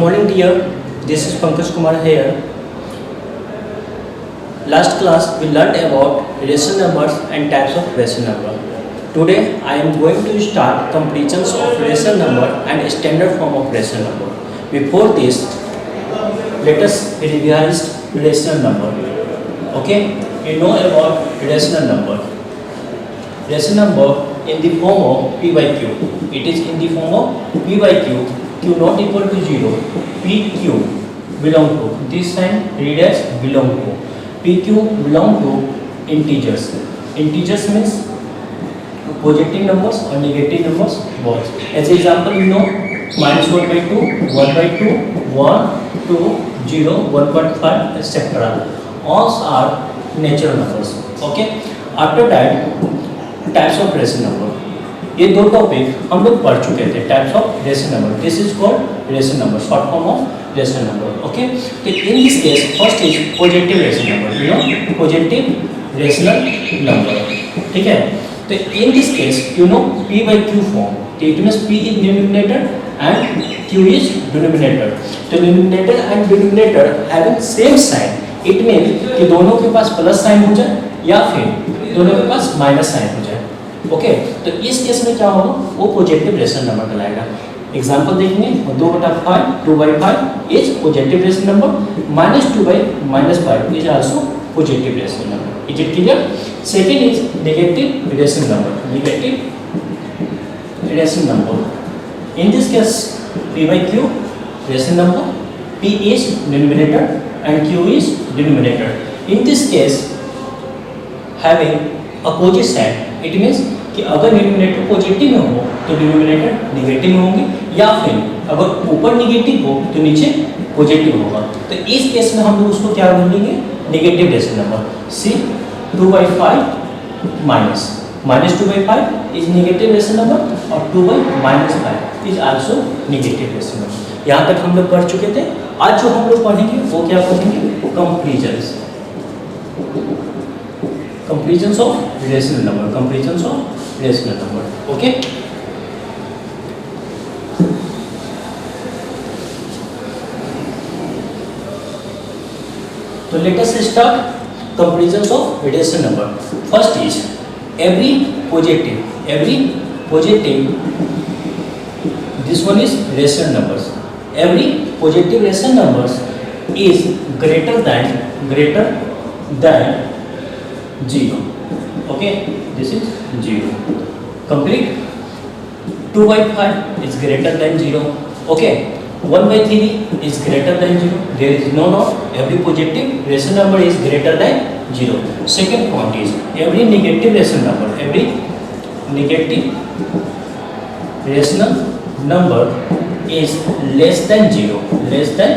morning dear, this is Pankaj Kumar here. Last class we learned about rational numbers and types of rational number. Today I am going to start comparisons of rational number and standard form of rational number. Before this, let us revise rational number. Okay, you know about rational number. Rational number in the form of p by q. It is in the form of p by q. Q not equal to 0. PQ belong to, this sign read as belong to. PQ belong to integers. Integers means positive numbers or negative numbers both. As example, you know minus 1 by 2, 1 by 2, 1, 2, 0, 1.5, etc. All are natural numbers. Okay. After that, types of rational number. ये दो topic हम लोग पढ़ चुके थे. Types of rational number. This is called rational number, short form of rational number. Okay, तो in this case first is positive rational number. You know positive rational number. ठीक है, तो in this case you know p by q form. तो it means p is numerator and q is denominator. तो numerator and denominator having same sign, it means कि दोनों के पास plus sign हो जाए या फिर दोनों के पास माइनस साइन हो जाए. ओके, तो इस केस में क्या होगा, वो पॉजिटिव रेशनल नंबर कहलाएगा. एग्जांपल देखेंगे, 2/5 2/5 is positive rational number. -2/5 is also positive rational number. Is it clear? Second is negative rational number. Negative rational number in this case p by q rational number. p is numerator and q is denominator. In this case having opposite sign, it means कि अगर numerator positive में हो तो denominator negative में होंगे, या फिर अगर ऊपर नेगेटिव हो तो नीचे पॉजिटिव होगा. तो इस केस में हम लोग उसको क्या बोलेंगे, negative rational number. See 2/5 minus 2/5 is negative rational number और 2/5 is also negative rational number. यहाँ तक हम लोग पढ़ चुके थे. आज जो हम लोग पढ़ेंगे वो क्या पढ़ेंगे, comparisons. Comparisons of rational number. Comparisons of rational number. Okay. So let us start comparisons of rational number. First is every positive. This one is rational numbers. Every positive rational numbers is greater than 0. Okay, this is 0. Complete. 2/5 is greater than 0. Okay, 1/3 is greater than 0. There is no doubt. Every positive rational number is greater than 0. Second point is every negative rational number. Every negative rational number is less than 0. Less than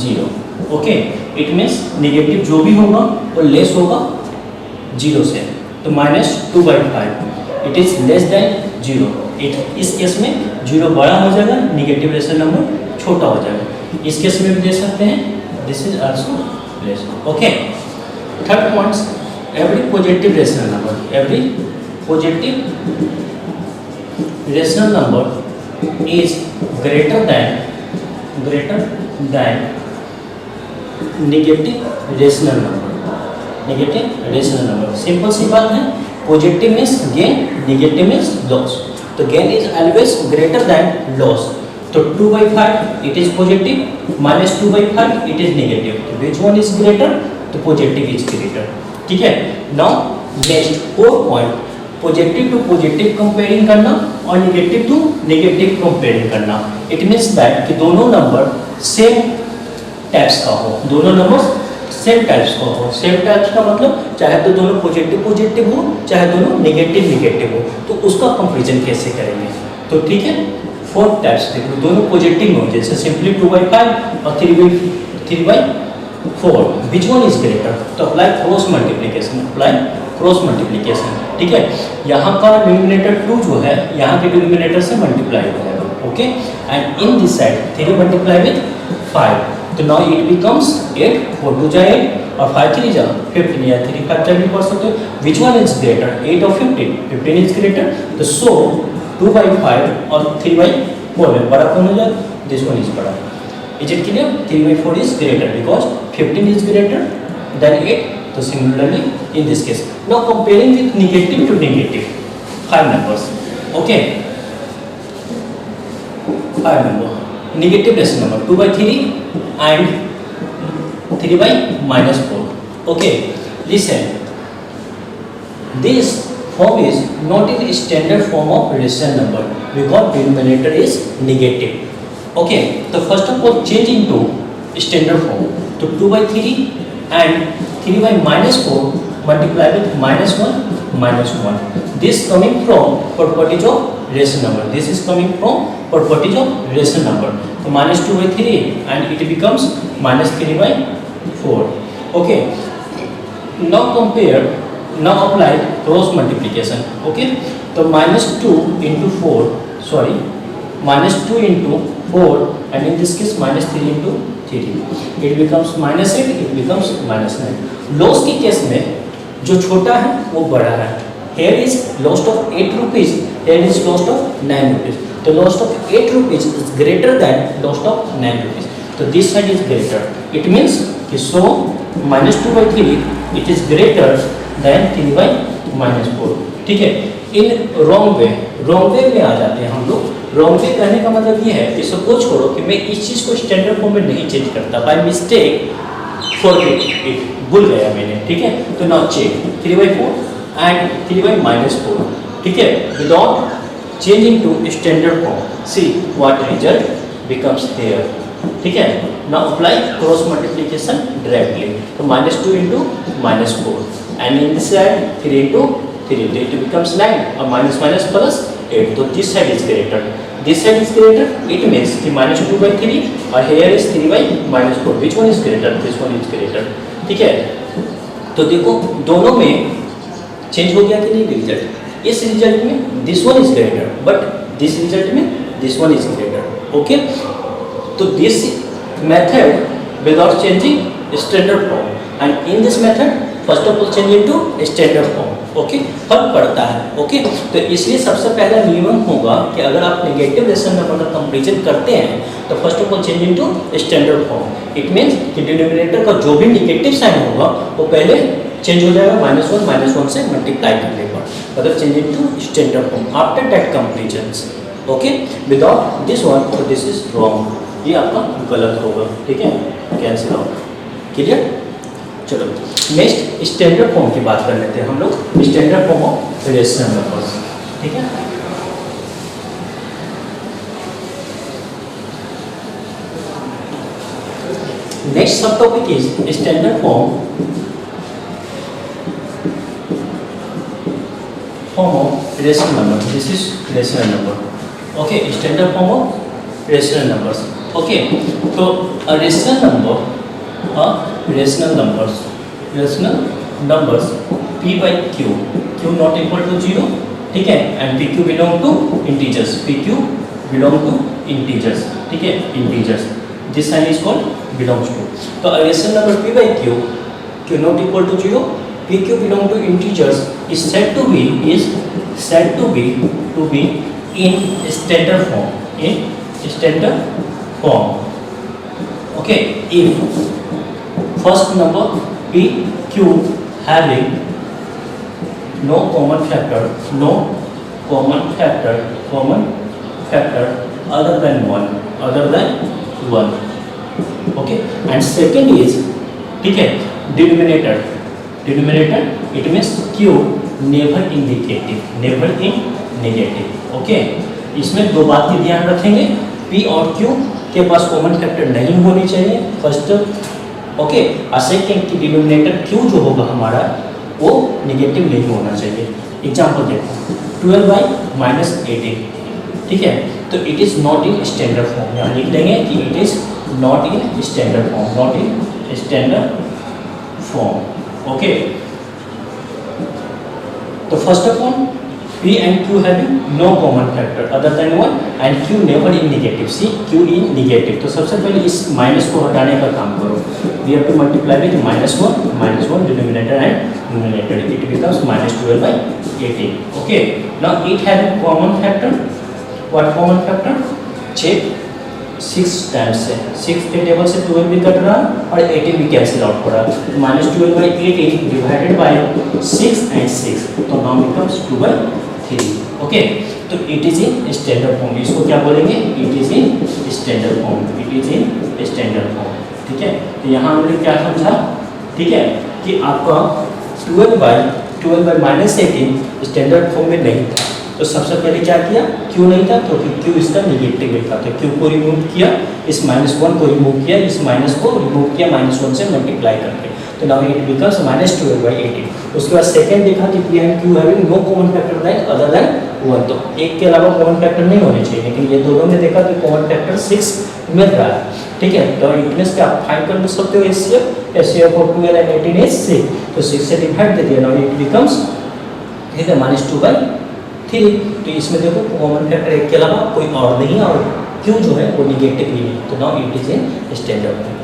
0. Okay, it means negative जो भी होगा वो less होगा 0 से. तो -2/5 it is less than 0. इस case में 0 बड़ा हो जाएगा, नेगेटिव रेशनल नंबर छोटा हो जाएगा. इस केस में भी दे सकते हैं. This is also less. Okay. Third points, every positive rational number. Every positive rational number is greater than negative rational number. Negative rational number. Simple सी बात है. Positive means gain, negative means loss. तो gain is always greater than loss. तो 2/5 it is positive, -2/5 it is negative. तो which one is greater? तो positive is greater. ठीक है. Now next fourth point, positive to positive comparing करना और negative to negative comparing करना. It means that कि दोनों नंबर सेम टाइप्स का हो. दोनों नंबर सेम टाइप्स का हो. सेम टाइप्स का मतलब चाहे तो दोनों पॉजिटिव हो, चाहे दोनों नेगेटिव हो. तो उसका कंपैरिजन कैसे करेंगे? तो ठीक है, फोर्थ टाइप्स देखो. दोनों पॉजिटिव में हो, जैसे सिंपली 2/5 और 3/4. विच वन इज ग्रेटर? तो अप्लाई क्रॉस मल्टीप्लिकेशन. ठीक है. यहाँ का डिनोमिनेटर 2 जो है यहाँ के डिनोमिनेटर से मल्टीप्लाई हो जाएगा. Okay. And in this side 3 multiply with 5. तो नाउ इट बिकम्स 8. 4 2 जा 8 और 5 3 जा 15. या 3 5 जा भी पढ़ सकते हो. विच वन इज ग्रेटर, 8 और 15? 15 इज ग्रेटर. तो सो 2/5 और 3/4 में बड़ा कौन हो जाए? दिस वन इज बड़ा. Is it clear? 3/4 is greater because 15 is greater than 8. So similarly in this case. Now comparing with negative to negative, 5 numbers. Okay, 5 number. Negative decimal number 2/3 and 3/-4. Okay, listen. This form is not in standard form of rational number because denominator is negative. Okay, so first of all change into standard form. So 2/3 and 3/-4 multiply with -1. This coming from properties of rational number. This is coming from properties of rational number. So -2/3 and it becomes -3/4. Okay. Now compare. Now apply cross multiplication. Okay. So -2 into 4. Sorry. -2 into 4 and in this case -3 into 3. It becomes -8. It becomes -9. Loss के case में जो छोटा है वो बड़ा है. Here is loss of 8 rupees. Here is loss of 9 rupees. The loss of 8 rupees is greater than loss of 9 rupees. So this side is greater. It means कि so -2/3 it is greater than 3/-4. ठीक है. In wrong way में आ जाते हैं हम लोग. Wrong way कहने का मतलब ये है कि सपोज करो कि मैं इस चीज़ को स्टैंडर्ड फॉर्म में नहीं चेंज करता, बाय मिस्टेक फॉरगेट इट, भूल गया मैंने. ठीक है. तो नाउ चेक 3/4 एंड 3/-4. ठीक है. Without changing to standard form, see what result becomes here. ठीक है. Now apply cross multiplication directly. तो -2 into -4 and in this side 3 into 3, it becomes 9 और minus plus 8. तो this side is greater. This side is greater. It means कि -2/3 और here is 3/-4. Which one is greater? This one is greater. ठीक है. तो देखो दोनों में चेंज हो गया कि नहीं रिजल्ट. इस रिजल्ट में this one is greater, but this result में this one is greater. Okay. तो this method without changing standard form and in this method first of all change into standard form. Okay. फर्क पड़ता है. Okay. तो इसलिए सबसे पहला नियम होगा कि अगर आप नेगेटिव रेशनल नंबर का कंपैरिजन करते हैं तो first of all change into standard form. It means कि डिनोमिनेटर का जो भी नेगेटिव साइन होगा वो पहले चेंज हो जाएगा -1 से मल्टीप्लाई करने पर. मतलब change into standard form after that comparison. Okay. Without this one तो दिस इज रॉन्ग. ये आपका गलत होगा. ठीक है. Cancel out. क्लियर. चलो नेक्स्ट स्टैंडर्ड फॉर्म की बात कर लेते हैं हम लोग. Standard form of rational numbers. ठीक है. नेक्स्ट सब topic is standard form of rational number. This is rational number. Okay. Standard form of rational numbers. Okay. तो rational number rational numbers p/q, q not equal to 0. ठीक है. and pq belong to integers. pq belong to integers. ठीक है. integers. this sign is called belongs to. तो rational number p/q, q not equal to 0, pq belong to integers is said to be in standard form. In standard form. Okay. If first number p q having no common factor other than 1. Okay. And second is, ठीक है, denominator it means q never in negative. Okay. इसमें दो बात की ध्यान रखेंगे. p और q के पास कॉमन फैक्टर नहीं होनी चाहिए फर्स्ट. ओके. और सेकंड की डिनोमिनेटर q जो होगा हमारा वो नेगेटिव नहीं होना चाहिए. एग्जांपल देखो 12/-18. ठीक है. तो it is not in standard form. यहाँ लिख देंगे कि it is not in standard form. Okay. तो first of all p and q having no common factor other than 1 and q never in negative. See, q in negative. तो सबसे पहले इस minus को हटाने का काम करो. we have to multiply with -1 denominator and numerator. it becomes -12/18. okay. now it has a common factor. what common factor? check. 6 times से 6 के टेबल से 12 भी कट रहा और 18 भी कैंसिल आउट हो रहा है। Minus 12 by 18 divided by 6 and 6, तो नाउ बिकम्स 2/3। ओके, तो it is in standard form, इसको क्या बोलेंगे, it is in standard form, it is in standard form. ठीक है, तो यहाँ हमने क्या समझा, ठीक है, कि आपका 12 बाई माइनस 18 स्टैंडर्ड फॉर्म में नहीं था। तो सबसे पहले क्या किया, क्यों नहीं था, क्योंकि क्यू इसका निगेटिव था, तो क्यू को रिमूव किया, इस -1 को रिमूव किया, इस माइनस को रिमूव किया -1 से मल्टीप्लाई करके, तो नाउ इट बिकम्स -12/18। उसके बाद सेकंड देखा कि P and Q having no common factor that other than 1, तो एक के अलावा कॉमन फैक्टर नहीं होने चाहिए, लेकिन ये दोनों में देखा कि कॉमन फैक्टर 6 मिल रहा है। ठीक है, तो इट मींस कि आप फाइंड कर सकते हो एचसीएफ ऑफ 12 एंड 18 इज 6, तो 6 से डिवाइड दे दिया, नाउ इट बिकम्स, ठीक है, -2/3। तो इसमें देखो कॉमन फैक्टर एक के अलावा कोई और नहीं है, और क्यू जो है वो निगेटिव ही है, तो now it is in standard form.